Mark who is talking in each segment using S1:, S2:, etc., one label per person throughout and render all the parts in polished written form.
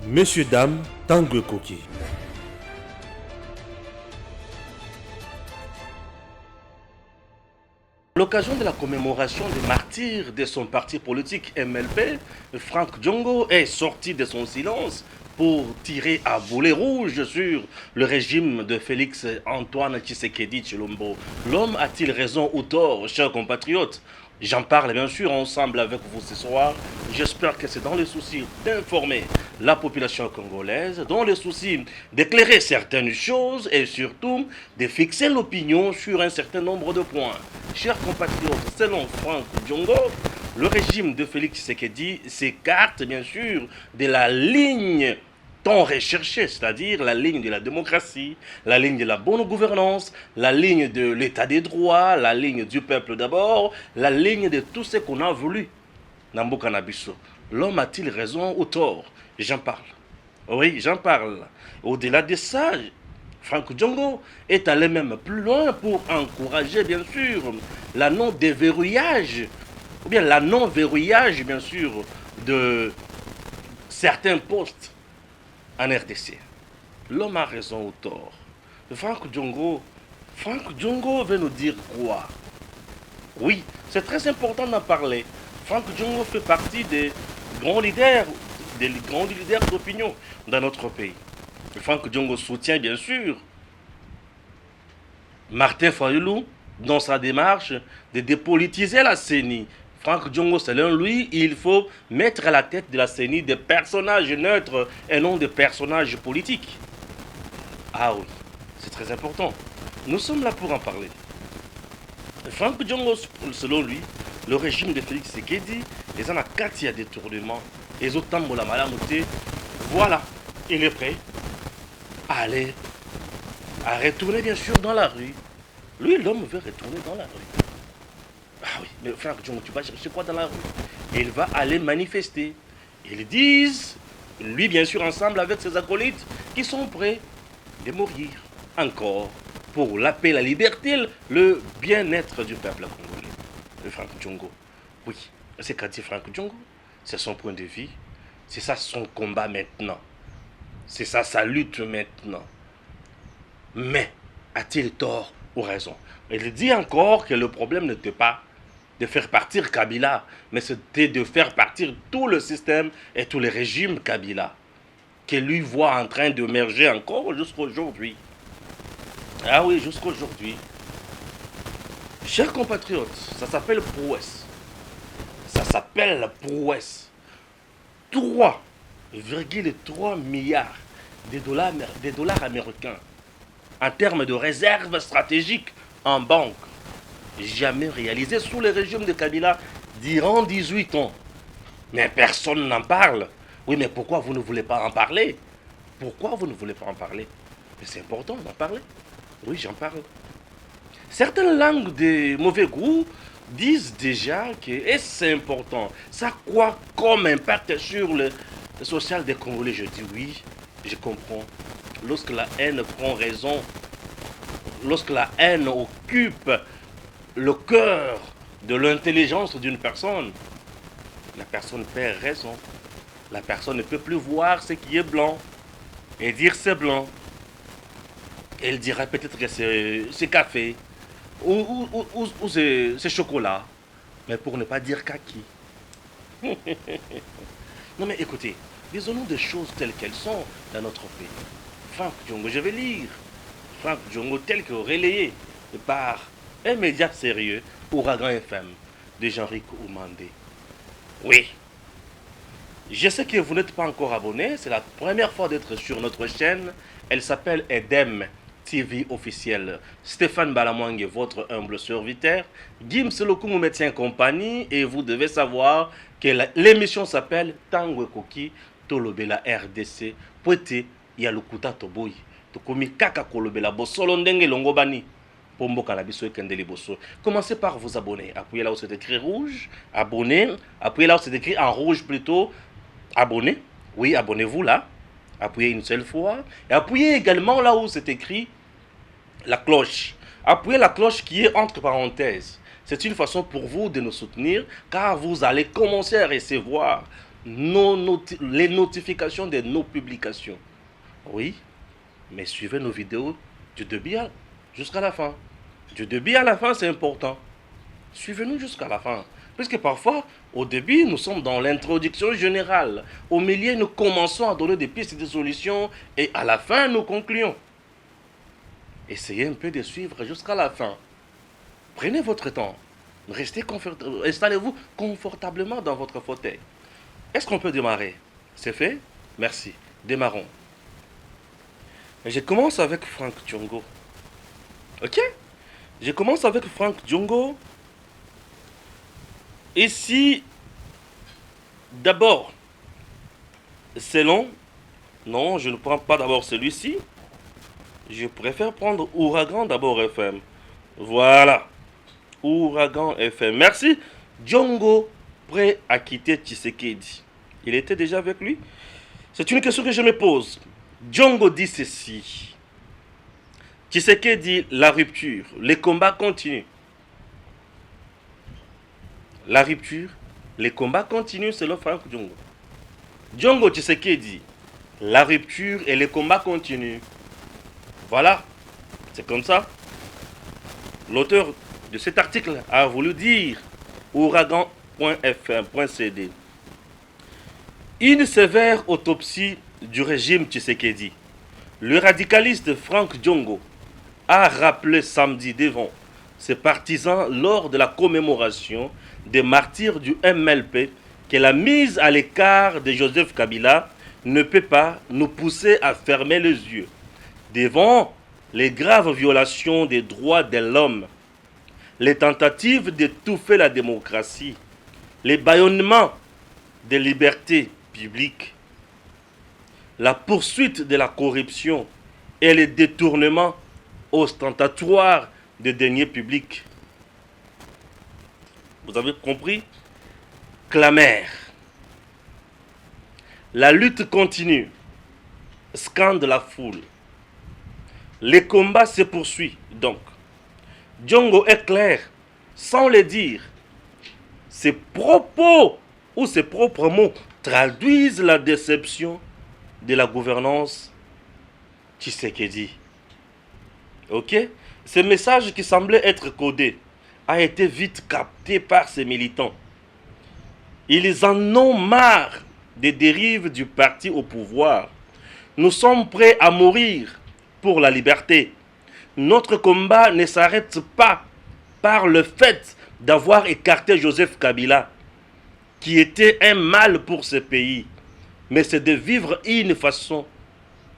S1: Messieurs, dames, Tanguy Koki.
S2: À l'occasion de la commémoration des martyrs de son parti politique MLP, Franck Diongo est sorti de son silence pour tirer à boulet rouge sur le régime de Félix Antoine Tshisekedi Tshilombo. L'homme a-t-il raison ou tort, chers compatriotes? J'en parle bien sûr ensemble avec vous ce soir. J'espère que c'est dans le souci d'informer la population congolaise, dans le souci d'éclairer certaines choses et surtout de fixer l'opinion sur un certain nombre de points. Chers compatriotes, selon Franck Diongo, le régime de Félix Tshisekedi s'écarte bien sûr de la ligne tant recherchée, c'est-à-dire la ligne de la démocratie, la ligne de la bonne gouvernance, la ligne de l'état des droits, la ligne du peuple d'abord, la ligne de tout ce qu'on a voulu. Nambo Nabiso. L'homme a-t-il raison ou tort? J'en parle. Oui, j'en parle. Au-delà de ça, Franck Diongo est allé même plus loin pour encourager bien sûr la non-déverrouillage, ou bien la non-verrouillage bien sûr de certains postes en RDC. L'homme a raison ou tort. Franck Diongo veut nous dire quoi? Oui, c'est très important d'en parler. Franck Diongo fait partie des grands leaders d'opinion dans notre pays. Franck Diongo soutient bien sûr Martin Fayulu dans sa démarche de dépolitiser la CENI. Franck Diongo, selon lui, il faut mettre à la tête de la CENI des personnages neutres et non des personnages politiques. Ah oui, c'est très important. Nous sommes là pour en parler. Franck Diongo, selon lui, le régime de Félix Tshisekedi, les en a quatre à détournement. Et autant de la malamouté, voilà, il est prêt à aller, à retourner bien sûr dans la rue. Lui, l'homme veut retourner dans la rue. Ah oui, mais Franck Diongo, tu vas chercher quoi dans la rue? Et il va aller manifester. Ils disent, lui bien sûr ensemble avec ses acolytes, qui sont prêts de mourir encore pour la paix, la liberté, le bien-être du peuple congolais. Le Franck Diongo. Oui, c'est qu'a dit Franck Diongo. C'est son point de vue. C'est ça son combat maintenant. C'est ça sa lutte maintenant. Mais a-t-il tort ou raison? Il dit encore que le problème n'était pas de faire partir Kabila, mais c'était de faire partir tout le système et tous les régimes Kabila, que lui voit en train d'émerger encore jusqu'aujourd'hui. Ah oui, jusqu'aujourd'hui. Chers compatriotes, ça s'appelle prouesse. Ça s'appelle la prouesse. 3,3 milliards de dollars américains en termes de réserves stratégiques en banque. Jamais réalisé sous le régime de Kabila durant 18 ans. Mais personne n'en parle. Oui, mais pourquoi vous ne voulez pas en parler? Pourquoi vous ne voulez pas en parler? Mais c'est important d'en parler. Oui, j'en parle. Certaines langues de mauvais goût disent déjà que, et c'est important, ça a quoi comme impact sur le social des Congolais? Je dis oui, je comprends. Lorsque la haine prend raison, lorsque la haine occupe le cœur de l'intelligence d'une personne, la personne perd raison. La personne ne peut plus voir ce qui est blanc et dire c'est blanc. Elle dira peut-être que c'est café ou c'est chocolat, mais pour ne pas dire kaki. Non mais écoutez, disons-nous des choses telles qu'elles sont dans notre pays. Franck Diongo, je vais lire. Franck Diongo tel que relayé par un média sérieux, Ouragan FM, de Jean-Ric Oumandé. Oui. Je sais que vous n'êtes pas encore abonné, c'est la première fois d'être sur notre chaîne. Elle s'appelle Edem TV officiel. Stéphane Balamwangue, votre humble serviteur. Gims Lokumu médecin compagnie. Et vous devez savoir que l'émission s'appelle Tanguy Koki Tolobela RDC. Poete Yalukuta Toboy. Tokomi Kaka Kolobela Bosolo Ndenge Longobani. Commencez par vous abonner. Appuyez là où c'est écrit rouge. Abonnez. Appuyez là où c'est écrit en rouge plutôt. Abonnez. Oui, abonnez-vous là. Appuyez une seule fois. Et appuyez également là où c'est écrit la cloche. Appuyez la cloche qui est entre parenthèses. C'est une façon pour vous de nous soutenir car vous allez commencer à recevoir les notifications de nos publications. Oui, mais suivez nos vidéos du début jusqu'à la fin. Du début à la fin, c'est important. Suivez-nous jusqu'à la fin. Puisque parfois, au début, nous sommes dans l'introduction générale. Au milieu, nous commençons à donner des pistes de solutions et à la fin, nous concluons. Essayez un peu de suivre jusqu'à la fin. Prenez votre temps. Installez-vous confortablement dans votre fauteuil. Est-ce qu'on peut démarrer? C'est fait? Merci. Démarrons. Je commence avec Frank Djongo. Ok? Je commence avec Frank Djongo. Ici, d'abord, c'est long. Non, je ne prends pas d'abord celui-ci. Je préfère prendre Ouragan d'abord FM. Voilà. Ouragan FM. Merci. Djongo, prêt à quitter Tshisekedi. Il était déjà avec lui? C'est une question que je me pose. Djongo dit ceci. Tshisekedi, la rupture. Les combats continuent. La rupture, les combats continuent selon Frank Djongo. Djongo Tshisekedi, la rupture et les combats continuent. Voilà, c'est comme ça. L'auteur de cet article a voulu dire ouragan.fm.cd. Une sévère autopsie du régime Tshisekedi. Le radicaliste Frank Djongo a rappelé samedi devant ses partisans lors de la commémoration des martyrs du MLP que la mise à l'écart de Joseph Kabila ne peut pas nous pousser à fermer les yeux devant les graves violations des droits de l'homme, les tentatives d'étouffer la démocratie, les bâillonnements des libertés publiques, la poursuite de la corruption et les détournements ostentatoires des deniers publics. Vous avez compris? Clamère. La lutte continue. Scande la foule. Les combats se poursuivent donc. Djongo est clair, sans le dire. Ses propos ou ses propres mots traduisent la déception de la gouvernance Tshisekedi. Ok? Ce message qui semblait être codé a été vite capté par ces militants. Ils en ont marre des dérives du parti au pouvoir. Nous sommes prêts à mourir pour la liberté. Notre combat ne s'arrête pas par le fait d'avoir écarté Joseph Kabila, qui était un mal pour ce pays, mais c'est de vivre une façon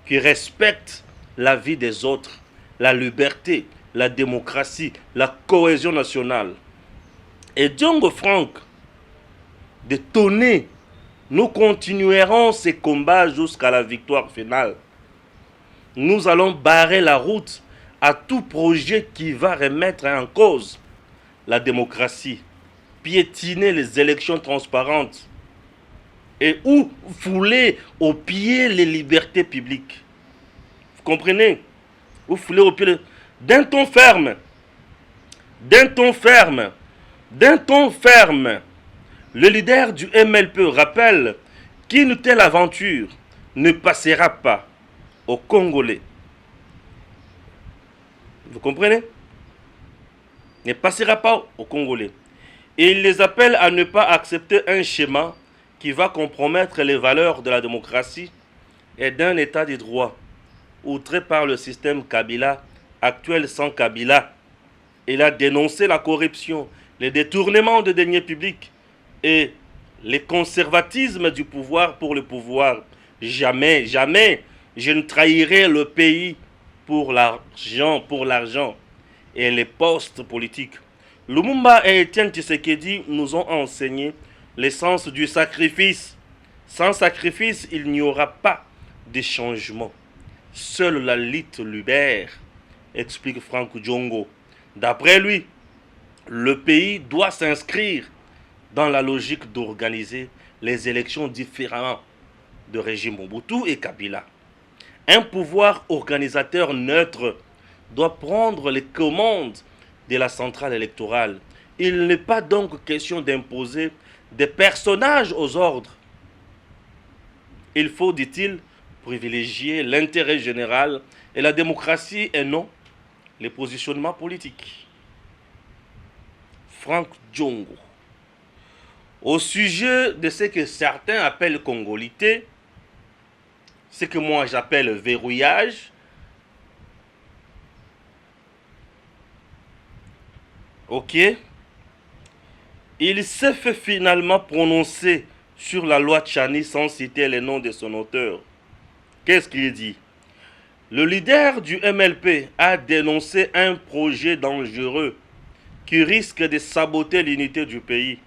S2: qui respecte la vie des autres, la liberté, la démocratie, la cohésion nationale. Et Djongo Frank, de tonner, nous continuerons ces combats jusqu'à la victoire finale. Nous allons barrer la route à tout projet qui va remettre en cause la démocratie, piétiner les élections transparentes et ou fouler aux pieds les libertés publiques. Vous comprenez? Ou fouler aux pieds d'un ton ferme, d'un ton ferme, d'un ton ferme. Le leader du MLP rappelle qu'une telle aventure ne passera pas aux Congolais. Vous comprenez? Ne passera pas aux Congolais. Et il les appelle à ne pas accepter un schéma qui va compromettre les valeurs de la démocratie et d'un état de droit, outré par le système Kabila actuel sans Kabila. Il a dénoncé la corruption, les détournements de deniers publics et les conservatismes du pouvoir pour le pouvoir. Jamais, jamais, je ne trahirai le pays pour l'argent et les postes politiques. Lumumba et Etienne Tshisekedi nous ont enseigné l'essence du sacrifice. Sans sacrifice, il n'y aura pas de changement. Seule la lutte libère, explique Frank Djongo. D'après lui, le pays doit s'inscrire dans la logique d'organiser les élections différemment de régime Mobutu et Kabila. Un pouvoir organisateur neutre doit prendre les commandes de la centrale électorale. Il n'est pas donc question d'imposer des personnages aux ordres, Il faut, dit-il, privilégier l'intérêt général et la démocratie et non les positionnements politiques. Franck Djongo. Au sujet de ce que certains appellent congolité, ce que moi j'appelle verrouillage, ok, il s'est fait finalement prononcer sur la loi Tchani sans citer les noms de son auteur. Qu'est-ce qu'il dit? Le leader du MLP a dénoncé un projet dangereux qui risque de saboter l'unité du pays.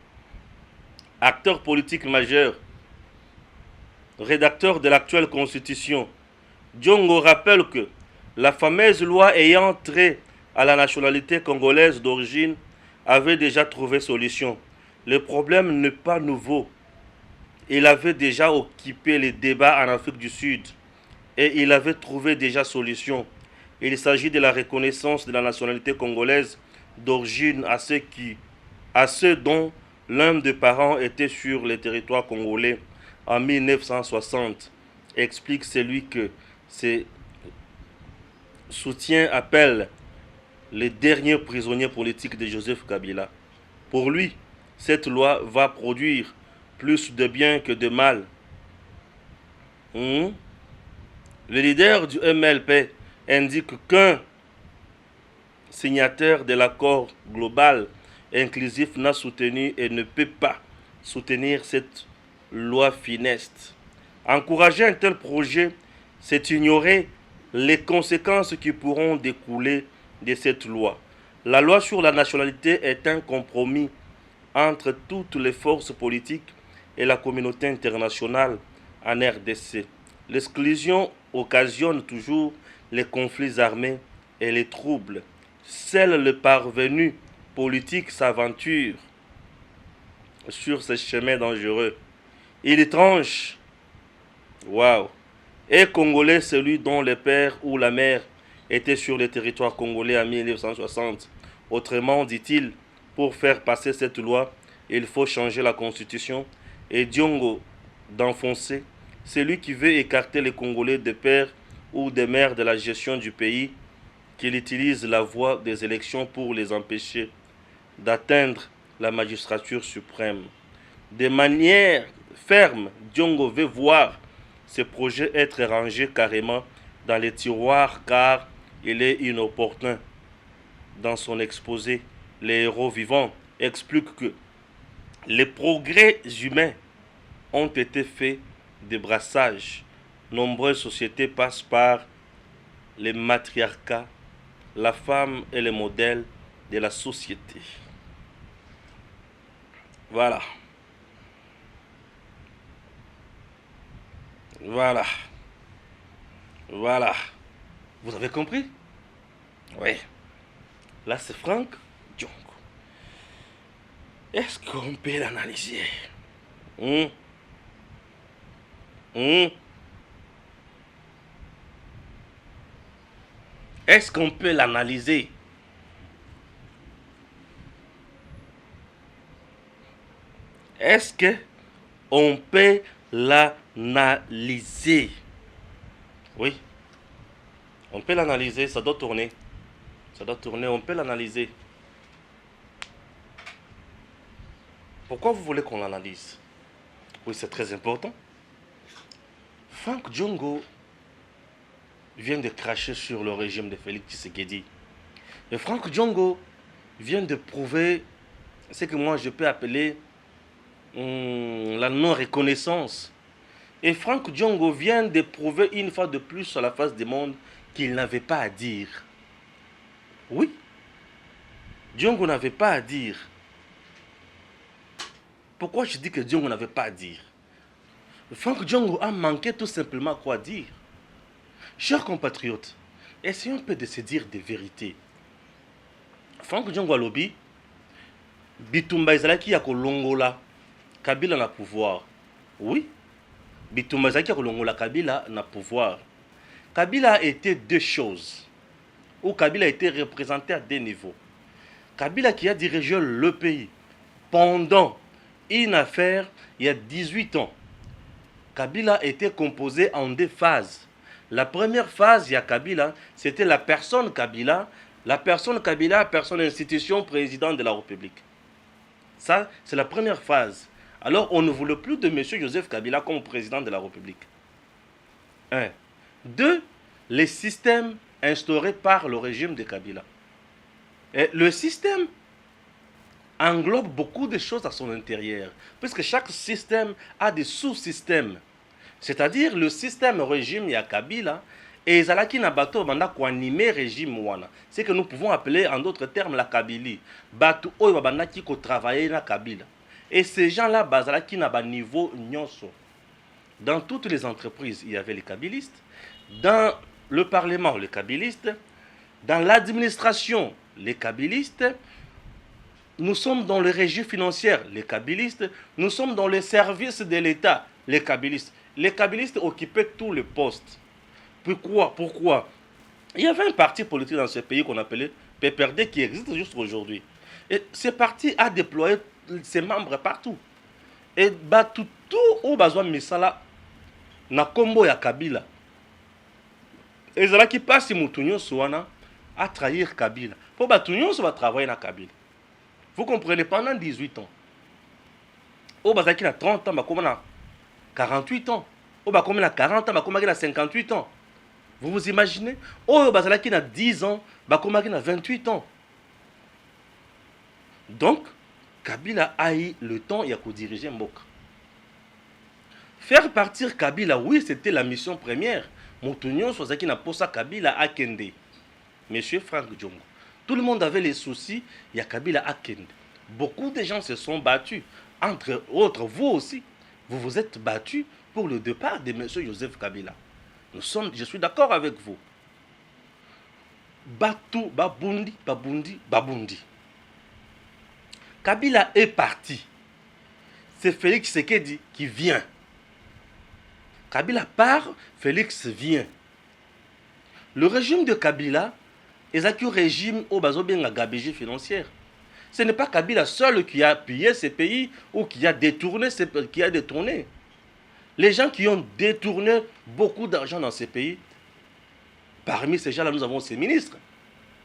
S2: Acteur politique majeur, rédacteur de l'actuelle constitution, Djongo rappelle que la fameuse loi ayant trait à la nationalité congolaise d'origine avait déjà trouvé solution. Le problème n'est pas nouveau. Il avait déjà occupé les débats en Afrique du Sud et il avait trouvé déjà solution. Il s'agit de la reconnaissance de la nationalité congolaise d'origine à ceux dont l'un des parents était sur le territoire congolais en 1960, explique celui que ses soutiens appellent le dernier prisonnier politique de Joseph Kabila. Pour lui, cette loi va produire plus de bien que de mal. Le leader du MLP indique qu'un signataire de l'accord global inclusif n'a soutenu et ne peut pas soutenir cette loi funeste. Encourager un tel projet, c'est ignorer les conséquences qui pourront découler de cette loi. La loi sur la nationalité est un compromis entre toutes les forces politiques et la communauté internationale en RDC. L'exclusion occasionne toujours les conflits armés et les troubles. Seul le parvenu politique s'aventure sur ce chemin dangereux. Il tranche. Waouh! Et Congolais, celui dont le père ou la mère était sur le territoire congolais en 1960. Autrement, dit-il, pour faire passer cette loi, il faut changer la constitution. Et Djongo d'enfoncer, celui qui veut écarter les Congolais des pères ou des mères de la gestion du pays, qu'il utilise la voie des élections pour les empêcher d'atteindre la magistrature suprême. De manière ferme, Djongo veut voir ce projet être rangé carrément dans les tiroirs car il est inopportun. Dans son exposé, les héros vivants expliquent que les progrès humains ont été faits de brassage. Nombreuses sociétés passent par les matriarcats. La femme est le modèle de la société. Voilà. Voilà. Voilà. Vous avez compris? Oui. Là, c'est Franck Djongo. Est-ce qu'on peut l'analyser? Est-ce qu'on peut l'analyser? Est-ce qu'on peut l'analyser? Oui. On peut l'analyser, ça doit tourner. Ça doit tourner, on peut l'analyser. Pourquoi vous voulez qu'on l'analyse? Oui, c'est très important. Franck Djongo vient de cracher sur le régime de Félix Tshisekedi. Et Franck Djongo vient de prouver ce que moi je peux appeler la non-reconnaissance. Et Franck Djongo vient de prouver une fois de plus à la face du monde qu'il n'avait pas à dire. Oui, Djongo n'avait pas à dire. Pourquoi je dis que Djongo n'avait pas à dire? Franck Djongo a manqué tout simplement quoi dire. Chers compatriotes, essayons un peu de se dire des vérités. Franck Djongo a lobby, Bitumba ezalaki ya kolongola Kabila na pouvoir. Oui, Bitumba ezalaki ya kolongola Kabila na pouvoir. Kabila a été deux choses. Où Kabila a été représenté à deux niveaux. Kabila qui a dirigé le pays pendant une affaire il y a 18 ans. Kabila était composé en deux phases. La première phase, il y a Kabila, c'était la personne Kabila. La personne Kabila, personne institution, président de la République. Ça, c'est la première phase. Alors, on ne voulait plus de M. Joseph Kabila comme président de la République. Un. Deux, les systèmes instaurés par le régime de Kabila. Et le système englobe beaucoup de choses à son intérieur, puisque chaque système a des sous-systèmes. C'est-à-dire le système régime ya Kabila et ezalaki na bato banda ko animer régime wana. C'est que nous pouvons appeler en d'autres termes la Kabylie. Bato oyo banda ki ko travailler na Kabila. Et ces gens-là bazalaki na ba niveau nyonso. Dans toutes les entreprises, il y avait les kabylistes. Dans le parlement, les kabylistes. Dans l'administration, les kabylistes. Nous sommes dans le régie financière, les kabylistes. Nous sommes dans les services de l'État, les kabylistes. Les kabylistes occupaient tous les postes. Pourquoi? Il y avait un parti politique dans ce pays qu'on appelait PPRD qui existe juste aujourd'hui. Et ce parti a déployé ses membres partout. Et tout au besoin de Misala, na combo ya Kabila. Et cela qui passe Moutounio Souana à trahir Kabila. Pour Batounio, ça va travailler na Kabila. Vous comprenez, pendant 18 ans. Au Bazaki a 30 ans, Bakoma a 48 ans. Au Bakoma a 40 ans, Bakoma a 58 ans. Vous vous imaginez? Au Bazaki a 10 ans, Bakoma a 28 ans. Donc, Kabila a eu le temps et a diriger Mboka. Faire partir Kabila, oui, c'était la mission première. Moutounion, Swazaki n'a pas ça Kabila à Kende. Monsieur Franck Djongo. Tout le monde avait les soucis, il y a Kabila à Kende. Beaucoup de gens se sont battus. Entre autres, vous aussi, vous vous êtes battus pour le départ de monsieur Joseph Kabila. Je suis d'accord avec vous. Batou, Babundi. Kabila est parti. C'est Félix Tshisekedi qui vient. Kabila part, Félix vient. Le régime de Kabila est un régime au bazobien à gabégie financière. Ce n'est pas Kabila seul qui a pillé ces pays ou qui a détourné. Les gens qui ont détourné beaucoup d'argent dans ces pays, parmi ces gens-là, nous avons ces ministres,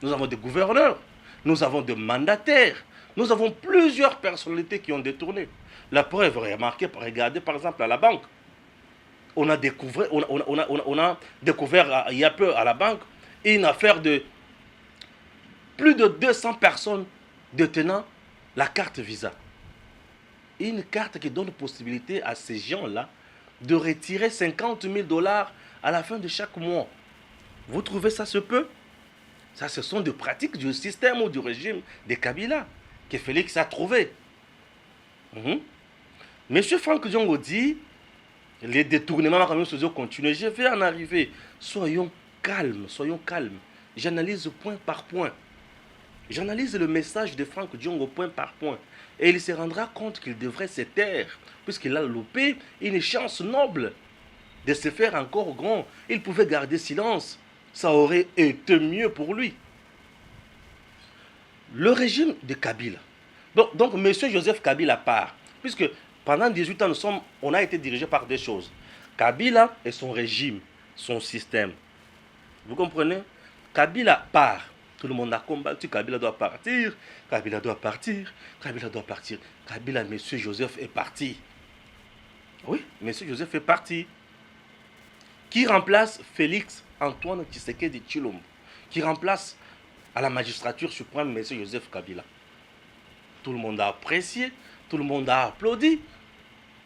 S2: nous avons des gouverneurs, nous avons des mandataires, nous avons plusieurs personnalités qui ont détourné. La preuve, regardez par exemple à la banque. On a découvert il y a peu à la banque une affaire de plus de 200 personnes détenant la carte Visa. Une carte qui donne possibilité à ces gens-là de retirer 50 000 $ à la fin de chaque mois. Vous trouvez ça se peut? Ça, ce sont des pratiques du système ou du régime de Kabila que Félix a trouvé. Monsieur Franck Djongo dit les détournements quand même continuent. Je vais en arriver. Soyons calmes. J'analyse point par point. J'analyse le message de Franck Djongo point par point. Et il se rendra compte qu'il devrait se taire, puisqu'il a loupé une chance noble de se faire encore grand. Il pouvait garder silence. Ça aurait été mieux pour lui. Le régime de Kabila. Donc M. Joseph Kabila part, puisque pendant 18 ans, on a été dirigé par des choses. Kabila et son régime, son système. Vous comprenez? Kabila part. Tout le monde a combattu. Kabila doit partir. Kabila, M. Joseph est parti. Oui, M. Joseph est parti. Qui remplace Félix Antoine Tshisekedi Tshilombo, qui remplace à la magistrature suprême M. Joseph Kabila. Tout le monde a apprécié. Tout le monde a applaudi.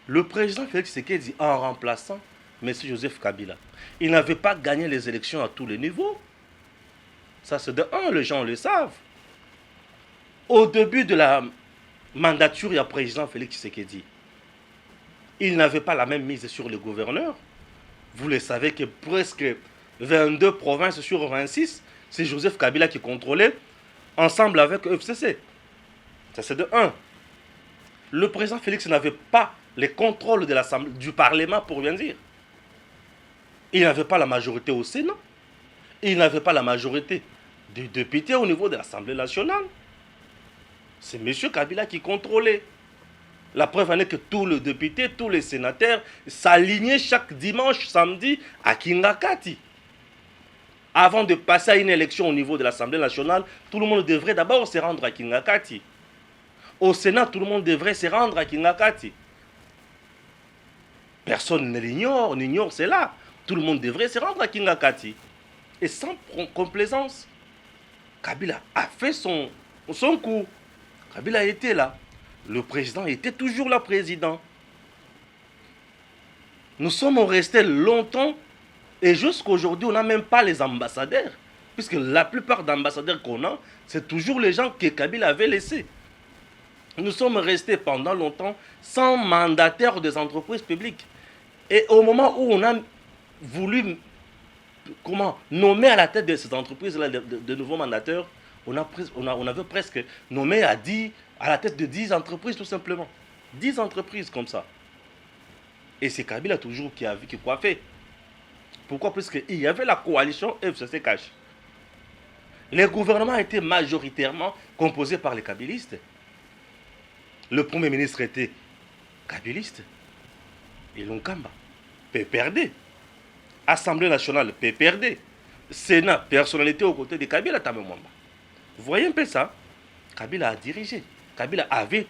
S2: Le président Félix Tshisekedi en remplaçant M. Joseph Kabila. Il n'avait pas gagné les élections à tous les niveaux. Ça, c'est de un, les gens le savent. Au début de la mandature, il y a le président Félix Tshisekedi. Il n'avait pas la même mise sur les gouverneurs. Vous le savez que presque 22 provinces sur 26, c'est Joseph Kabila qui contrôlait, ensemble avec FCC. Ça, c'est de un. Le président Félix n'avait pas les contrôles de du Parlement, pour bien dire. Il n'avait pas la majorité au Sénat. Il n'avait pas la majorité des députés au niveau de l'Assemblée nationale. C'est M. Kabila qui contrôlait. La preuve en est que tous les députés, tous les sénateurs s'alignaient chaque dimanche, samedi à Kingakati. Avant de passer à une élection au niveau de l'Assemblée nationale, tout le monde devrait d'abord se rendre à Kingakati. Au Sénat, tout le monde devrait se rendre à Kingakati. Personne ne l'ignore, n'ignore cela. Tout le monde devrait se rendre à Kingakati. Et sans complaisance, Kabila a fait son coup. Kabila était là. Le président était toujours là, président. Nous sommes restés longtemps et jusqu'à aujourd'hui, on n'a même pas les ambassadeurs. Puisque la plupart d'ambassadeurs qu'on a, c'est toujours les gens que Kabila avait laissés. Nous sommes restés pendant longtemps sans mandataire des entreprises publiques. Et au moment où on a voulu nommer à la tête de ces entreprises-là de nouveaux mandataires, on avait presque nommé à la tête de 10 entreprises tout simplement. 10 entreprises comme ça. Et c'est Kabila toujours qui a coiffé. Pourquoi? Parce qu'il y avait la coalition FCC-Cash. Les gouvernements étaient majoritairement composés par les kabylistes. Le premier ministre était kabyliste. Et Lunkamba, PPRD. Assemblée nationale, PPRD. Sénat, personnalité aux côtés de Kabila Tamemwamba. Vous voyez un peu ça? Kabila a dirigé. Kabila avait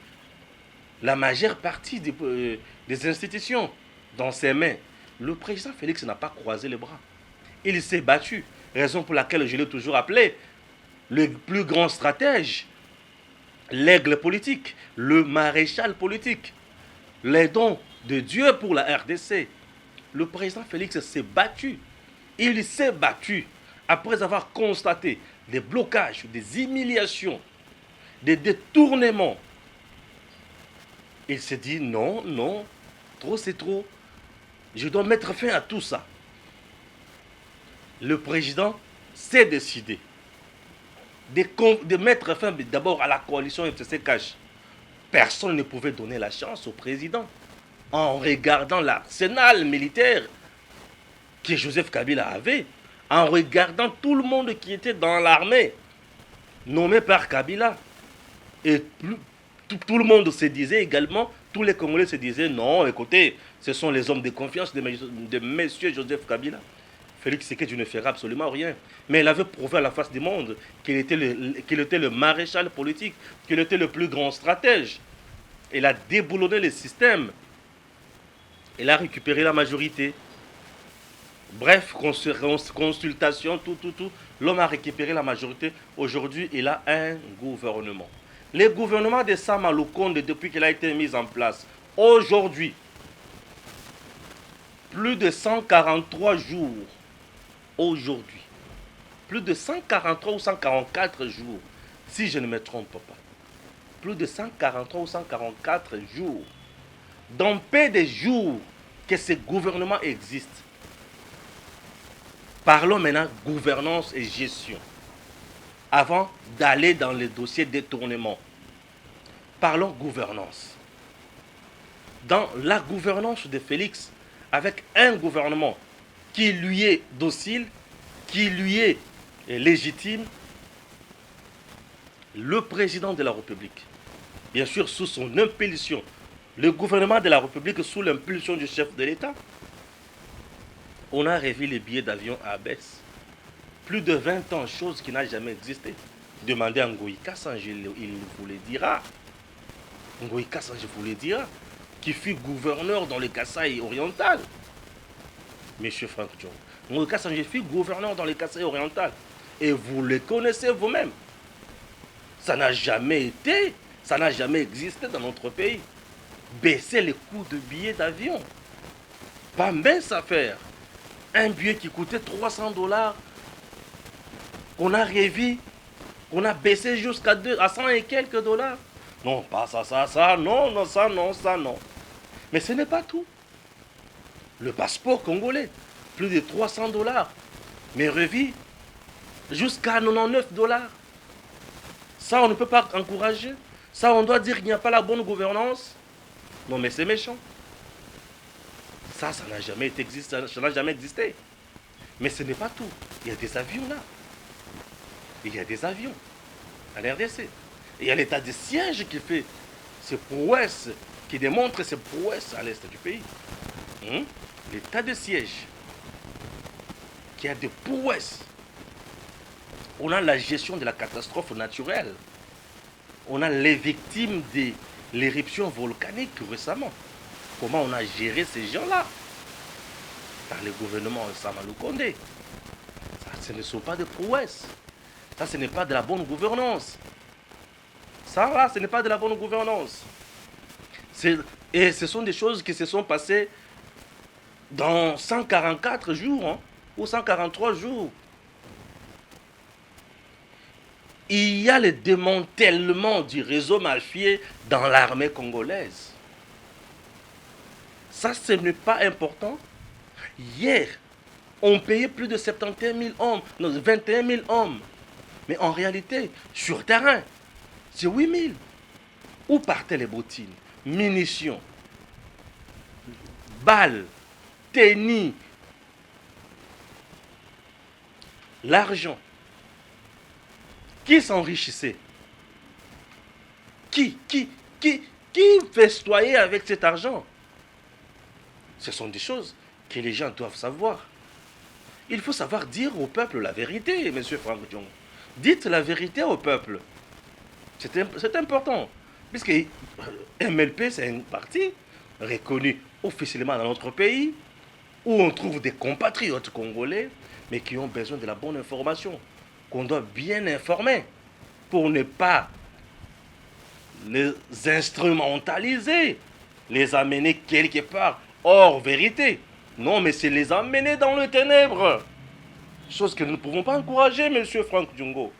S2: la majeure partie des institutions dans ses mains. Le président Félix n'a pas croisé les bras. Il s'est battu. Raison pour laquelle je l'ai toujours appelé le plus grand stratège, l'aigle politique, le maréchal politique, les dons de Dieu pour la RDC. Le président Félix s'est battu. Il s'est battu après avoir constaté des blocages, des humiliations, des détournements. Il s'est dit non, non, trop c'est trop. Je dois mettre fin à tout ça. Le président s'est décidé de mettre fin d'abord à la coalition FCC-Cash. Personne ne pouvait donner la chance au président en regardant l'arsenal militaire que Joseph Kabila avait, en regardant tout le monde qui était dans l'armée, nommé par Kabila. Et tout le monde se disait également, tous les Congolais se disaient, non, écoutez, ce sont les hommes de confiance de M. Joseph Kabila. Félix Tshisekedi ne fera absolument rien. Mais il avait prouvé à la face du monde qu'il était le maréchal politique, qu'il était le plus grand stratège. Il a déboulonné le système. Il a récupéré la majorité. Bref, consultation, tout. L'homme a récupéré la majorité. Aujourd'hui, il a un gouvernement. Le gouvernement de Sama Lukonde, depuis qu'il a été mis en place, aujourd'hui, plus de 143 jours, aujourd'hui, plus de 143 ou 144 jours, si je ne me trompe pas, plus de 143 ou 144 jours, dans peu de jours que ce gouvernement existe. Parlons maintenant gouvernance et gestion. Avant d'aller dans les dossiers détournement, parlons gouvernance. Dans la gouvernance de Félix, avec un gouvernement qui lui est docile, qui lui est légitime, le président de la République, bien sûr sous son impulsion, le gouvernement de la République sous l'impulsion du chef de l'État, on a revu les billets d'avion à baisse. Plus de 20 ans, chose qui n'a jamais existé. Demandez à Ngoï Kassange, il vous le dira. Ngoï Kassange vous le dira, qui fut gouverneur dans le Kasaï oriental. Monsieur Franck John. Ngoï Kassange fut gouverneur dans le Kasaï oriental. Et vous le connaissez vous-même. Ça n'a jamais été, ça n'a jamais existé dans notre pays. Baisser les coûts de billets d'avion. Pas mince affaire. Un billet qui coûtait 300 $, qu'on a revu, qu'on a baissé jusqu'à 100 et quelques dollars. Non, pas ça, non. Mais ce n'est pas tout. Le passeport congolais, plus de 300 $, mais revu jusqu'à 99 $. Ça, on ne peut pas encourager. Ça, on doit dire qu'il n'y a pas la bonne gouvernance. Non, mais c'est méchant. Ça n'a jamais existé. Mais ce n'est pas tout. Il y a des avions là. Il y a des avions à la RDC. Il y a l'état de siège qui fait ses prouesses qui démontre ses prouesses à l'est du pays. L'état de siège, qui a des prouesses. On a la gestion de la catastrophe naturelle. On a les victimes de l'éruption volcanique récemment. Comment on a géré ces gens-là par le gouvernement Samalou Condé. Ça, ce ne sont pas des prouesses. Ça, ce n'est pas de la bonne gouvernance. Ça, là, ce n'est pas de la bonne gouvernance. Et ce sont des choses qui se sont passées dans 144 jours, ou 143 jours. Il y a le démantèlement du réseau mafieux dans l'armée congolaise. Ça, ce n'est pas important. Hier, on payait plus de 71 000 hommes, non, 21 000 hommes. Mais en réalité, sur terrain, c'est 8 000. Où partaient les bottines, munitions, balles, tennis, l'argent? Qui s'enrichissait? Qui festoyait avec cet argent? Ce sont des choses que les gens doivent savoir. Il faut savoir dire au peuple la vérité, M. Franck Dion. Dites la vérité au peuple. C'est important. Puisque MLP, c'est un parti reconnu officiellement dans notre pays, où on trouve des compatriotes congolais, mais qui ont besoin de la bonne information, qu'on doit bien informer, pour ne pas les instrumentaliser, les amener quelque part hors vérité. Non, mais c'est les amener dans le ténèbre. Chose que nous ne pouvons pas encourager, monsieur Franck Diongo.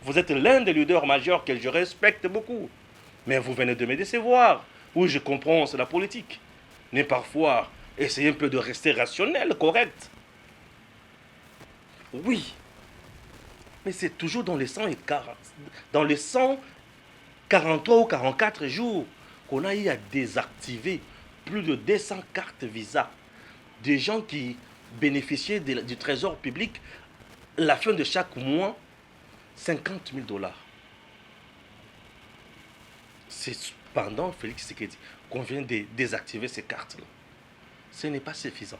S2: Vous êtes l'un des leaders majeurs que je respecte beaucoup. Mais vous venez de me décevoir. Oui, je comprends, c'est la politique. Mais parfois, essayez un peu de rester rationnel, correct. Oui. Mais c'est toujours dans les 143 ou 44 jours qu'on a eu à désactiver plus de 200 cartes Visa. Des gens qui bénéficiaient du trésor public, la fin de chaque mois, 50 000 $. C'est pendant Félix Tshisekedi qu'on vient de désactiver ces cartes-là. Ce n'est pas suffisant.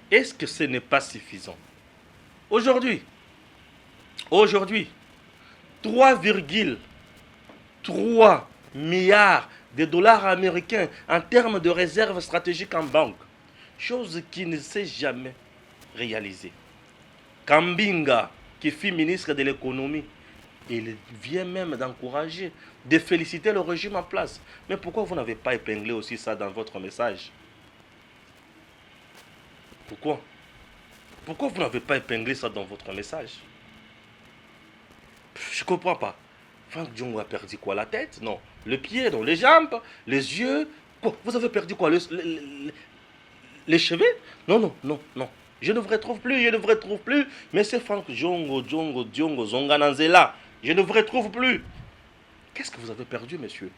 S2: Est-ce que ce n'est pas suffisant? Aujourd'hui, 3,3 milliards de dollars américains en termes de réserves stratégiques en banque. Chose qui ne s'est jamais réalisée. Kambinga, qui fut ministre de l'économie, il vient même d'encourager, de féliciter le régime en place. Mais pourquoi vous n'avez pas épinglé aussi ça dans votre message? Pourquoi vous n'avez pas épinglé ça dans votre message? Je ne comprends pas. Franck Diongo a perdu quoi? La tête? Non. Le pied? Non. Les jambes? Les yeux? Quoi? Vous avez perdu quoi? Les cheveux? Non. Je ne vous retrouve plus. Mais c'est Franck Diongo, Zongananzela. Je ne vous retrouve plus. Qu'est-ce que vous avez perdu, monsieur?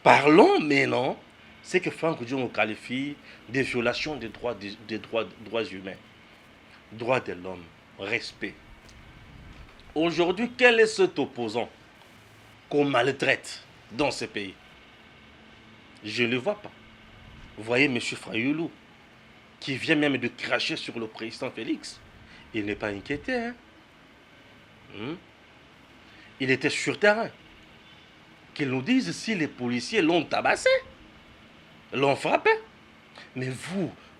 S2: Parlons maintenant. C'est que Franck Diongo qualifie des violations des droits humains. Droits de l'homme. Respect. Aujourd'hui, quel est cet opposant qu'on maltraite dans ce pays? Je ne le vois pas. Vous voyez M. Fayoulou, qui vient même de cracher sur le président Félix. Il n'est pas inquiété. Il était sur terrain. Qu'ils nous disent si les policiers l'ont tabassé, l'ont frappé. Mais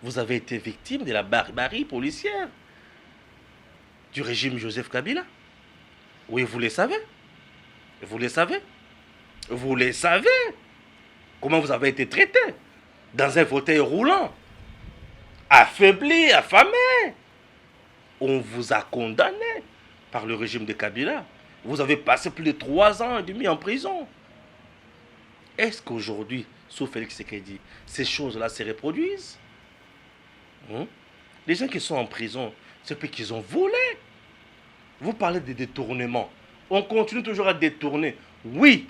S2: vous avez été victime de la barbarie policière du régime Joseph Kabila. Oui, vous le savez. Comment vous avez été traité dans un fauteuil roulant, affaibli, affamé. On vous a condamné par le régime de Kabila. Vous avez passé plus de 3 ans et demi en prison. Est-ce qu'aujourd'hui, sous Félix Tshisekedi, ces choses-là se reproduisent? Les gens qui sont en prison, c'est parce qu'ils ont volé. Vous parlez de détournement. On continue toujours à détourner. Oui.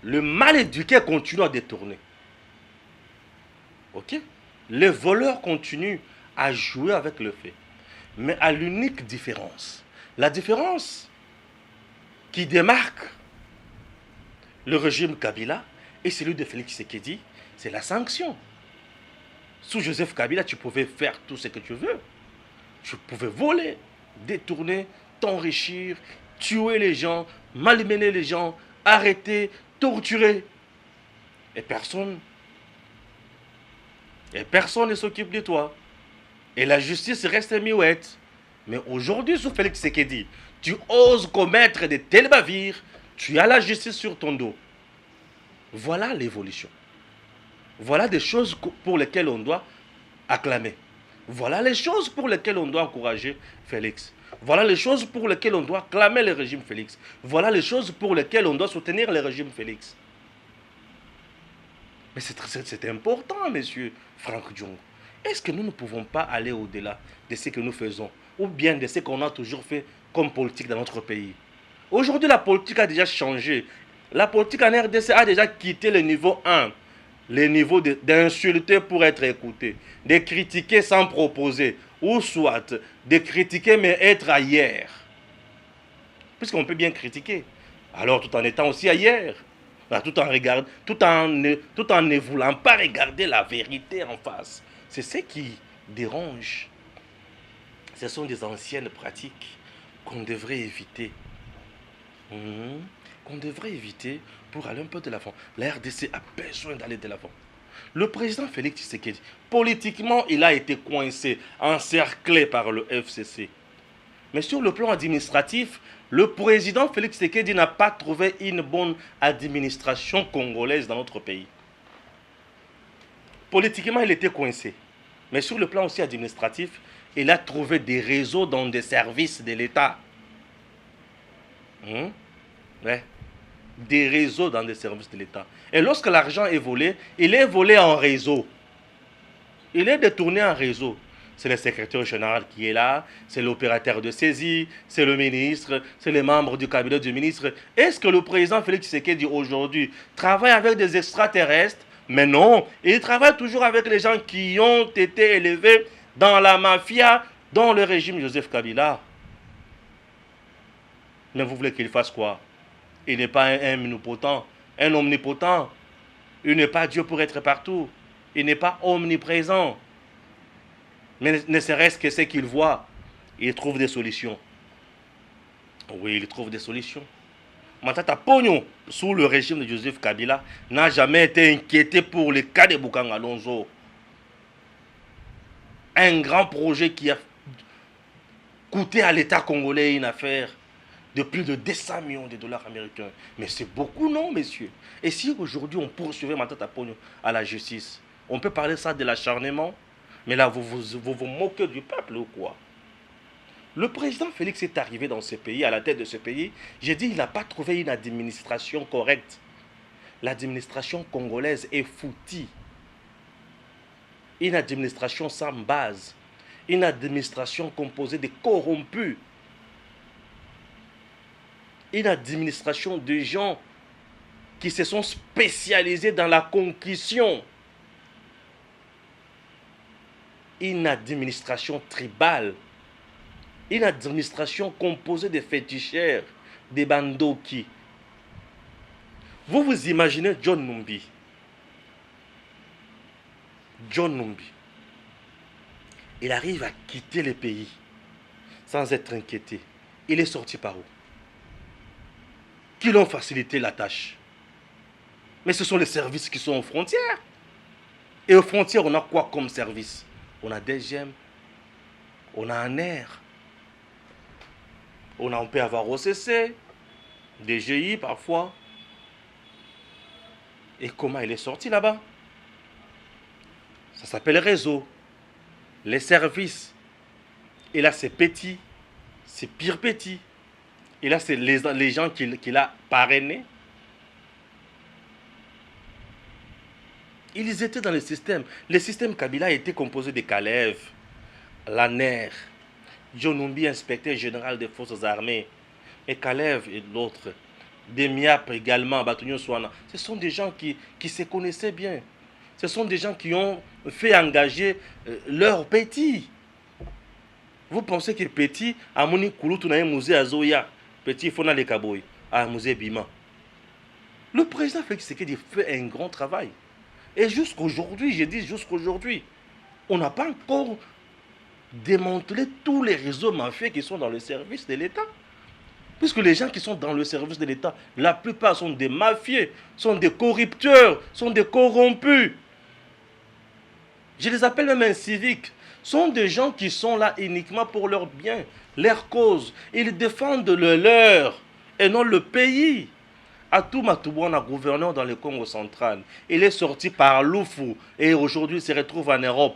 S2: Le mal éduqué continue à détourner. Ok? Les voleurs continuent à jouer avec le fait. Mais à l'unique différence. La différence qui démarque le régime Kabila et celui de Félix Tshisekedi, c'est la sanction. Sous Joseph Kabila, tu pouvais faire tout ce que tu veux. Tu pouvais voler, détourner, t'enrichir, tuer les gens, malmener les gens, arrêter, torturer. Et personne ne s'occupe de toi. Et la justice reste muette. Mais aujourd'hui, sous Félix Tshisekedi, tu oses commettre de telles bavures, tu as la justice sur ton dos. Voilà l'évolution. Voilà des choses pour lesquelles on doit acclamer. Voilà les choses pour lesquelles on doit encourager Félix. Voilà les choses pour lesquelles on doit clamer le régime Félix. Voilà les choses pour lesquelles on doit soutenir le régime Félix. Mais c'est important, monsieur Franck Diongo. Est-ce que nous ne pouvons pas aller au-delà de ce que nous faisons, ou bien de ce qu'on a toujours fait comme politique dans notre pays? Aujourd'hui, la politique a déjà changé. La politique en RDC a déjà quitté le niveau 1. Le niveau d'insulter pour être écouté, de critiquer sans proposer, ou soit de critiquer mais être ailleurs. Puisqu'on peut bien critiquer, alors tout en étant aussi ailleurs, tout en ne voulant pas regarder la vérité en face. C'est ce qui dérange. Ce sont des anciennes pratiques qu'on devrait éviter. Qu'on devrait éviter pour aller un peu de l'avant. La RDC a besoin d'aller de l'avant. Le président Félix Tshisekedi, politiquement, il a été coincé, encerclé par le FCC. Mais sur le plan administratif, le président Félix Tshisekedi n'a pas trouvé une bonne administration congolaise dans notre pays. Politiquement, il était coincé. Mais sur le plan aussi administratif, il a trouvé des réseaux dans des services de l'État. Ouais. Des réseaux dans des services de l'État. Et lorsque l'argent est volé, il est volé en réseau. Il est détourné en réseau. C'est le secrétaire général qui est là, c'est l'opérateur de saisie, c'est le ministre, c'est les membres du cabinet du ministre. Est-ce que le président Félix Tshisekedi aujourd'hui travaille avec des extraterrestres? Mais non, il travaille toujours avec les gens qui ont été élevés dans la mafia, dans le régime Joseph Kabila. Mais vous voulez qu'il fasse quoi? Il n'est pas un omnipotent, un omnipotent. Il n'est pas Dieu pour être partout. Il n'est pas omniprésent. Mais ne serait-ce que ce qu'il voit, il trouve des solutions. Oui, il trouve des solutions. Matata Pogno, sous le régime de Joseph Kabila, n'a jamais été inquiété pour le cas de Bokang Alonso. Un grand projet qui a coûté à l'État congolais une affaire de plus de 200 millions de dollars américains. Mais c'est beaucoup, non, messieurs? Et si aujourd'hui on poursuivait Matata Pogno à la justice, on peut parler ça de l'acharnement? Mais là, vous vous moquez du peuple ou quoi? Le président Félix est arrivé dans ce pays, à la tête de ce pays. J'ai dit, il n'a pas trouvé une administration correcte. L'administration congolaise est foutie. Une administration sans base. Une administration composée de corrompus. Une administration de gens qui se sont spécialisés dans la concussion. Une administration tribale. Une administration composée de féticheurs, des bandoki. Vous vous imaginez John Numbi. John Numbi. Il arrive à quitter le pays sans être inquiété. Il est sorti par où? Qui l'ont facilité la tâche? Mais ce sont les services qui sont aux frontières. Et aux frontières, on a quoi comme service? On a des gemmes, on a un air. On peut avoir OCC, DGI parfois. Et comment il est sorti là-bas? Ça s'appelle réseau. Les services. Et là, c'est petit. C'est pire petit. Et là, c'est les gens qu'il a parrainés. Ils étaient dans le système. Le système Kabila était composé de Kalev, Laner, John Numbi, inspecteur général des forces armées, et Kalev et l'autre, des MIAP également, Batunyo Swana. Ce sont des gens qui se connaissaient bien. Ce sont des gens qui ont fait engager leurs petits. Vous pensez que petit, à Moni Kouloutou, na musée à Zoya, petit, il faut aller Kaboy, à musée Bima. Le président Félix Tshisekedi fait un grand travail. Et jusqu'aujourd'hui, j'ai dit jusqu'aujourd'hui, on n'a pas encore démantelé tous les réseaux mafieux qui sont dans le service de l'État. Puisque les gens qui sont dans le service de l'État, la plupart sont des mafieux, sont des corrupteurs, sont des corrompus. Je les appelle même inciviques. Sont des gens qui sont là uniquement pour leur bien, leur cause. Ils défendent le leur et non le pays. Atou Matoubouna, gouverneur dans le Congo central, il est sorti par Loufou et aujourd'hui il se retrouve en Europe.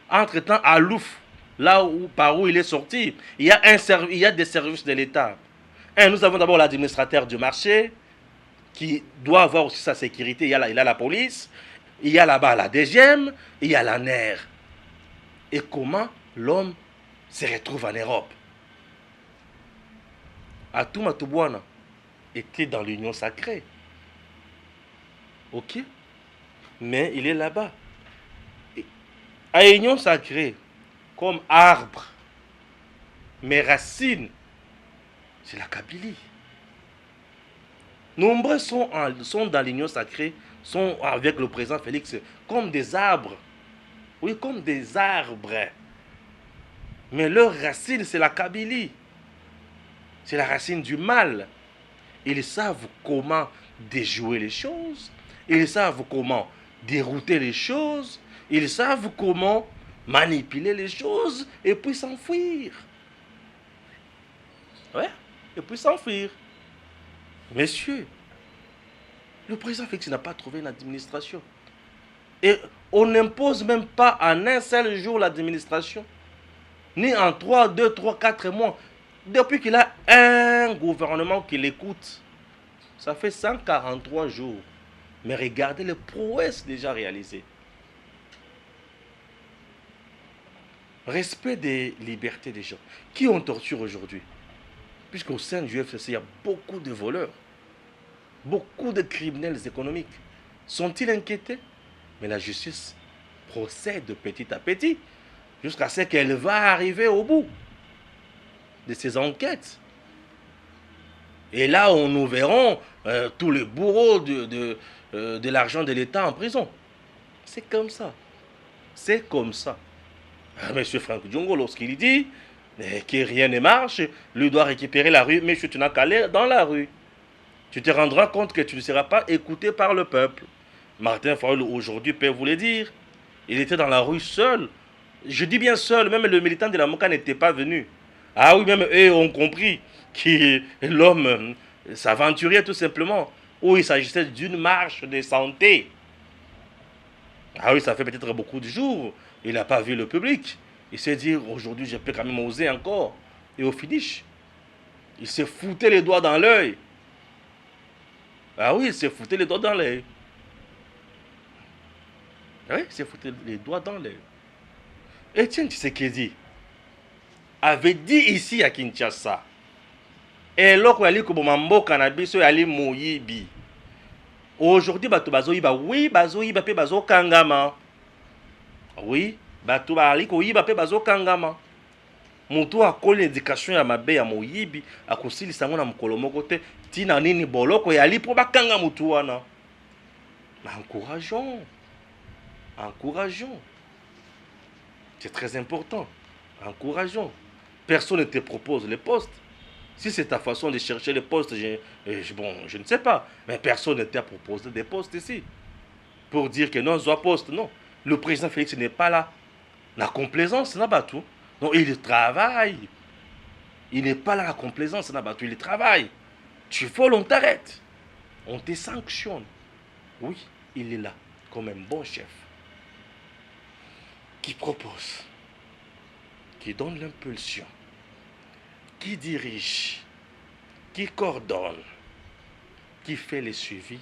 S2: Entre-temps, à Louf, là où, par où il est sorti, il y a des services de l'État. Et nous avons d'abord l'administrateur du marché qui doit avoir aussi sa sécurité. Il a la police, il y a là-bas la DGM, il y a la NER. Et comment l'homme se retrouve en Europe? Atou Matoubouna était dans l'union sacrée. Ok? Mais il est là-bas. À l'union sacrée, comme arbre, mes racines, c'est la Kabylie. Nombreux sont dans l'union sacrée, sont avec le président Félix, comme des arbres. Oui, comme des arbres. Mais leur racine, c'est la Kabylie. C'est la racine du mal. Ils savent comment déjouer les choses. Ils savent comment dérouter les choses. Ils savent comment manipuler les choses et puis s'enfuir. Ouais, et puis s'enfuir. Messieurs, le président Félix n'a pas trouvé une administration. Et on n'impose même pas en un seul jour l'administration. Ni en 3, 2, 3, 4 mois. Depuis qu'il a un gouvernement qui l'écoute, ça fait 143 jours. Mais regardez les prouesses déjà réalisées. Respect des libertés des gens. Qui on torture aujourd'hui? Puisqu'au sein du FCC, il y a beaucoup de voleurs, beaucoup de criminels économiques. Sont-ils inquiétés? Mais la justice procède petit à petit jusqu'à ce qu'elle va arriver au bout de ces enquêtes. Et là, nous verrons tous les bourreaux de l'argent de l'État en prison. C'est comme ça. C'est comme ça. Monsieur Franck Diongo, lorsqu'il dit que rien ne marche, lui doit récupérer la rue, mais tu n'as qu'à aller dans la rue. Tu te rendras compte que tu ne seras pas écouté par le peuple. Martin Fayulu aujourd'hui peut vous le dire. Il était dans la rue seul. Je dis bien seul, même le militant de la Moka n'était pas venu. Ah oui, même eux ont compris que l'homme s'aventurait tout simplement. Ou il s'agissait d'une marche de santé. Ah oui, ça fait peut-être beaucoup de jours. Il n'a pas vu le public. Il s'est dit, aujourd'hui, je peux quand même oser encore. Et au finish, il s'est fouté les doigts dans l'œil. Ah oui, il s'est fouté les doigts dans l'œil. Oui, il s'est foutu les doigts dans l'œil. Etienne Tshisekedi avait dit ici à Kinshasa, et loko yali koboma mboka na biso yali moyibi. Aujourd'hui, bato bazoyiba, oui, bazoyiba pe bazokangama. Oui, bato bali koyiba pe bazokangama. Mutu akoli éducation ya mabe ya moyibi, akosilisa ngo na mokolo moko te, tina nini boloko yali po bakanga mutu wana. Encourageons. Encourageons. C'est très important. Encourageons. Personne ne te propose les postes. Si c'est ta façon de chercher les postes, je ne sais pas. Mais personne ne t'a proposé des postes ici. Pour dire que non, soit poste, non. Le président Félix n'est pas là. La complaisance, n'a pas tout. Non, il travaille. Il n'est pas là, la complaisance, n'a pas tout. Il travaille. Tu voles, on t'arrête. On te sanctionne. Oui, il est là, comme un bon chef. Qui propose, qui donne l'impulsion, qui dirige, qui coordonne, qui fait les suivis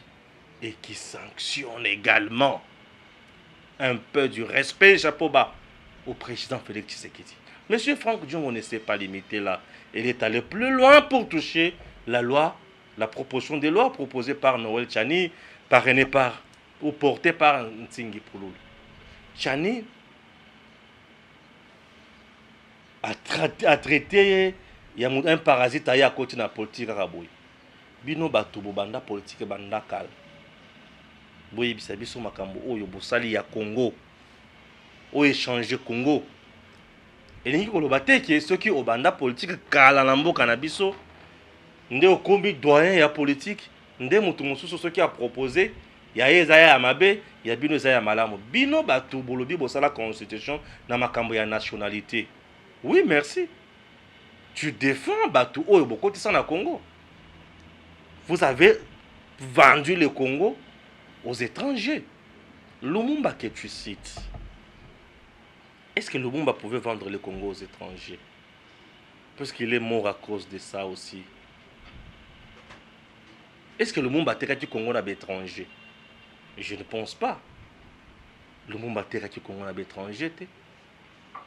S2: et qui sanctionne également. Un peu du respect, chapeau bas, au président Félix Tshisekedi. Monsieur Franck Diongo ne s'est pas limité là. Il est allé plus loin pour toucher la loi, la proposition de loi proposée par Noël Tchani, parrainée par ou portée par Ntingi Pouloulou. Tchani a traité un parasite à côté de la politique araboui. bino bato bobanda politique banda kala boyebisa biso makambo oyo bosali ya Congo oyo échanger Congo elingi koloba te ke soki obanda politique kala na mboka na biso nde okombi doyen ya politique nde moto mosusu soki a proposé ya ye eza ya mabe ya bino eza ya malamu bino bato bolobi bosala constitution na makambo ya nationalité. Oui, merci. Tu défends bato oyo bokotisa na Congo. Vous avez vendu le Congo aux étrangers. Lumumba que tu cites. Est-ce que Lumumba pouvait vendre le Congo aux étrangers? Parce qu'il est mort à cause de ça aussi. Est-ce que Lumumba a du Congo à l'étranger? Je ne pense pas. Lumumba a du Congo à l'étranger.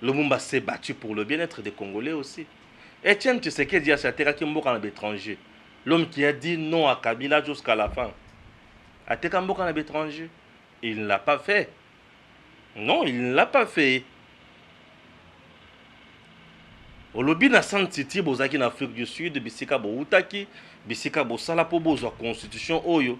S2: Lumumba s'est battu pour le bien-être des Congolais aussi. Etienne Tshisekedi a s'attaqué à l'étranger. L'homme qui a dit non à Kabila jusqu'à la fin. A Tekamboka à l'étranger. Il ne l'a pas fait. Non, il ne l'a pas fait. Au lobby na San City, bozaki en Afrique du Sud, bisika bo utaki, bisika bo sala po bozo constitution oyo.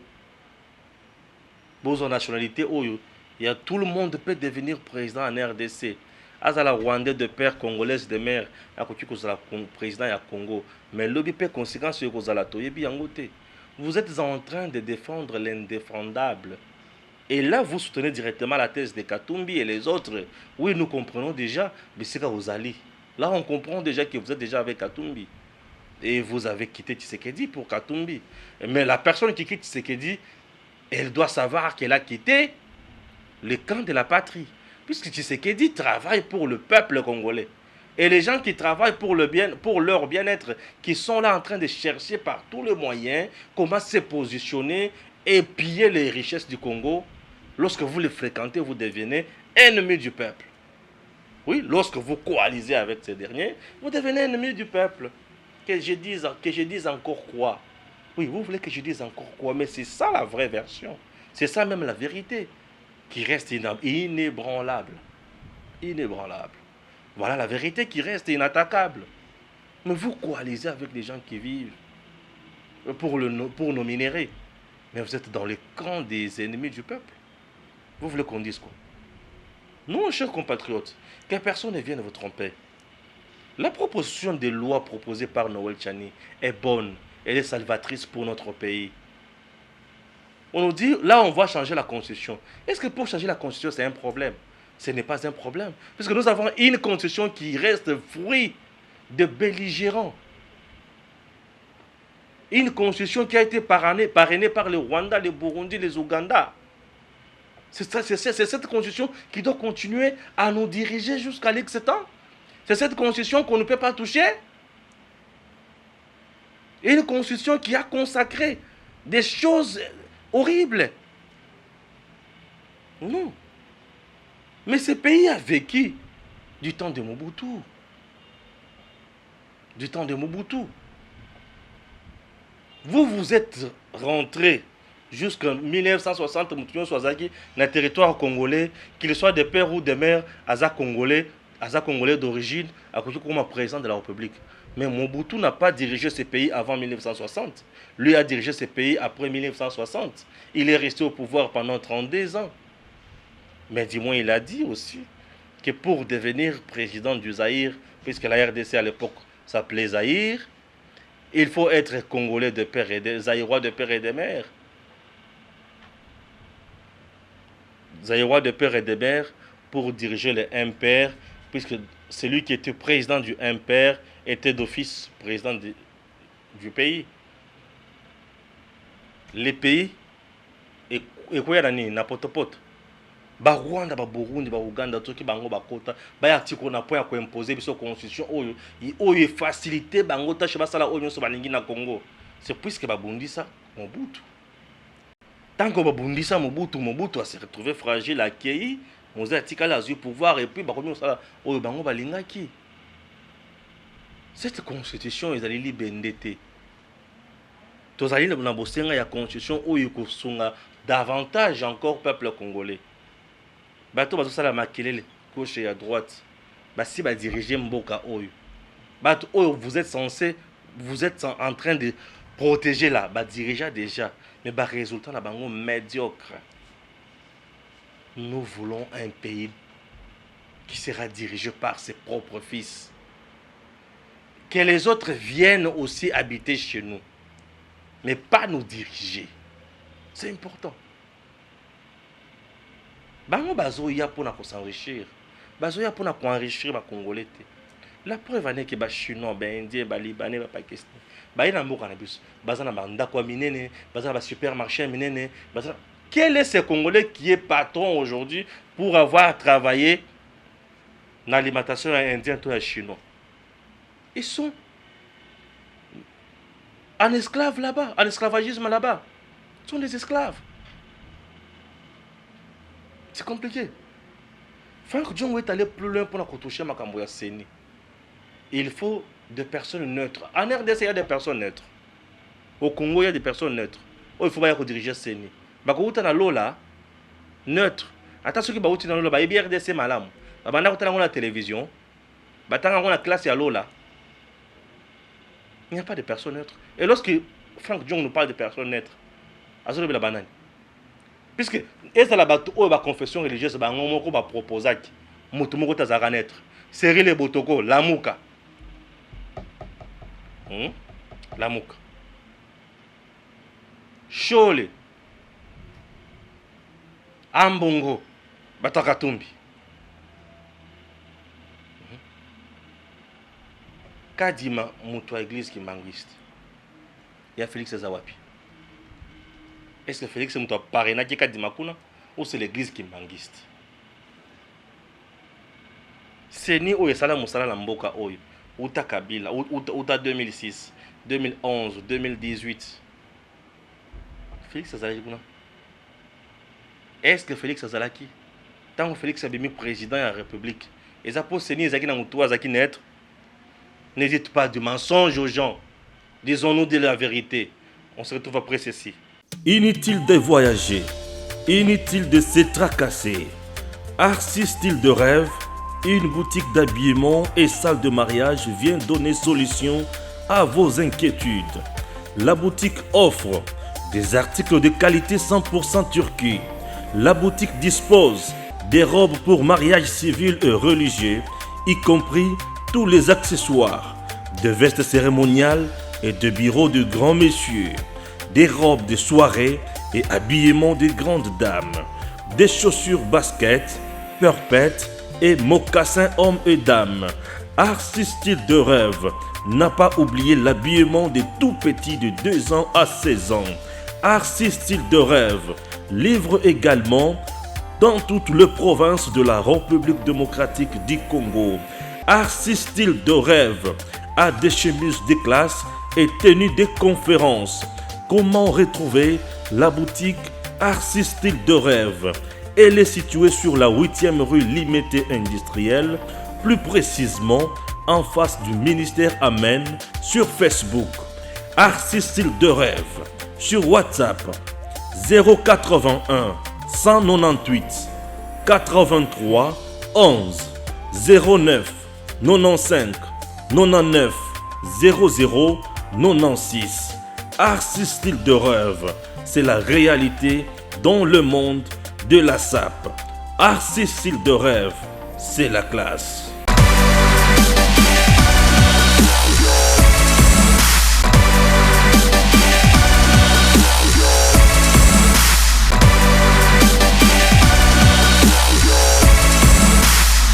S2: Bozo nationalité oyo. Il y a tout le monde peut devenir président en RDC. Azala Rwandais de père, congolaise de mère, a koki kozala président ya Congo. Mais lobby peut conséquence sur kozala toyebi yangote. Vous êtes en train de défendre l'indéfendable. Et là, vous soutenez directement la thèse de Katumbi et les autres. Oui, nous comprenons déjà, bisika Ozali. Là, on comprend déjà que vous êtes déjà avec Katumbi. Et vous avez quitté Tshisekedi pour Katumbi. Mais la personne qui quitte Tshisekedi, elle doit savoir qu'elle a quitté le camp de la patrie. Puisque Tshisekedi travaille pour le peuple congolais. Et les gens qui travaillent pour leur bien-être, qui sont là en train de chercher par tous les moyens comment se positionner et piller les richesses du Congo, lorsque vous les fréquentez, vous devenez ennemi du peuple. Oui, lorsque vous coalisez avec ces derniers, vous devenez ennemi du peuple. Que je dise encore quoi? Oui, vous voulez que je dise encore quoi? Mais c'est ça la vraie version. C'est ça même la vérité qui reste inébranlable. Inébranlable. Voilà la vérité qui reste inattaquable. Mais vous coalisez avec les gens qui vivent pour nos minéraux. Mais vous êtes dans le camp des ennemis du peuple. Vous voulez qu'on dise quoi? Non, chers compatriotes, que personne ne vienne vous tromper. La proposition de loi proposée par Noël Tchani est bonne. Elle est salvatrice pour notre pays. On nous dit, là, on va changer la constitution. Est-ce que pour changer la constitution, c'est un problème? Ce n'est pas un problème. Parce que nous avons une constitution qui reste fruit de belligérants. Une constitution qui a été parrainée par le Rwanda, le Burundi, les Ouganda. C'est cette constitution qui doit continuer à nous diriger jusqu'à l'ex-temps. C'est cette constitution qu'on ne peut pas toucher. Et une constitution qui a consacré des choses horribles. Non. Mais ce pays a vécu du temps de Mobutu. Du temps de Mobutu. Vous êtes rentré jusqu'en 1960, Moutouyon Swazaki, dans le territoire congolais, qu'il soit de père ou de mère, Aza Congolais d'origine, à côté comme président de la République. Mais Mobutu n'a pas dirigé ce pays avant 1960. Lui a dirigé ce pays après 1960. Il est resté au pouvoir pendant 32 ans. Mais dis-moi, il a dit aussi que pour devenir président du Zaïre, puisque la RDC à l'époque s'appelait Zaïre, il faut être congolais de père et de zaïrois de père et de mère. Zaïrois de père et de mère pour diriger le MPR, puisque celui qui était président du MPR était d'office président du pays. Les pays, et quoi y a na potopoto? Ba Rwanda, ba Burundi, ba Uganda, toki bango ba kota, ba article na point à imposer biso constitution oyo faciliter bango ta cheba sala oyo so balingi na Congo. C'est puisque ba bundisa Mobutu. Tant que ba bundisa Mobutu a se retrouvé fragile, accueilli, on a tika la pouvoir et puis ba komi sala oyo bango balingaki. Cette constitution ils allaient libérer. Tozali na bosenga ya constitution oyo ko sunga davantage encore peuple congolais. Bato bazosala makelele gauche et à droite. Si diriger mboka oyo. Bato oyo vous êtes en train de protéger là, bah dirigeant déjà, mais bah résultat là, bah médiocre. Nous voulons un pays qui sera dirigé par ses propres fils. Que les autres viennent aussi habiter chez nous, mais pas nous diriger. C'est important. Bango bazoya pour s'enrichir. Bazoya pour enrichir les Congolais. La preuve est que les Chinois, les Indiens, les Libanais, les Pakistanais, ils ont des supermarchés. Quel est ce Congolais qui est patron aujourd'hui pour avoir travaillé dans l'alimentation indienne et chinoise? Ils sont en esclaves là-bas, en esclavagisme là-bas. Ils sont des esclaves. C'est compliqué. Franck Diongo est allé plus loin pour toucher Makambo ya Seni. Il faut des personnes neutres. En RDC, il y a des personnes neutres. Au Congo, il y a des personnes neutres. Oh, il faut pas diriger Seni. Bakouta na lola neutre. Attends, ceux qui bakouta na lola, il y a RDC malam. Banda kouta na la télévision. Batanga na classe ya lola. Il n'y a pas de personnes neutres. Et lorsque Franck Diongo nous parle de personnes neutres, azo la banane. Puisque est-ce la bateau ou la confession religieuse ba ngomoko ba proposer mutu moko tazaka naître. Cyril Botoko, Lamuka. Lamuka. Chole. Ambongo. Batakatumbi. Kadima mutu à église qui manguiste. Il y a Félix Zawapi. Est-ce que Félix est un parrainage qui Kadima Kuna ou c'est l'église qui manguiste? C'est ni au Salam Moussala Lamboka Oyo, Outa Kabila, Outa 2006, 2011, 2018. Félix Azalaki Kuna. Est-ce que Félix Azalaki, tant que Félix a mis président de la République, et ça pose Seni Zaki Namoutoua Zaki naître, n'hésite pas de mensonge aux gens. Disons-nous de la vérité. On se retrouve après ceci.
S1: Inutile de voyager, inutile de se tracasser. Arcis Style de Rêve, une boutique d'habillement et salle de mariage vient donner solution à vos inquiétudes. La boutique offre des articles de qualité 100% turquie. La boutique dispose des robes pour mariage civil et religieux, y compris tous les accessoires, de vestes cérémoniales et de bureaux de grands messieurs, des robes de soirée et habillement de grandes dames, des chaussures basket, perpètes et mocassins hommes et dames. Arcis Style de Rêve n'a pas oublié l'habillement des tout petits de 2 ans à 16 ans. Arcis Style de Rêve livre également dans toutes les provinces de la République démocratique du Congo. Arcis Style de Rêve a des chemises de classe et tenues de conférences. Comment retrouver la boutique Arcis Style de Rêve? Elle est située sur la 8e rue Limité Industrielle, plus précisément en face du ministère Amen, sur Facebook. Arcis Style de Rêve, sur WhatsApp 081 198 83 11 09 95 99 00 96. Arcis Style de Rêve, c'est la réalité dans le monde de la SAP. Arcis Style de Rêve, c'est la classe.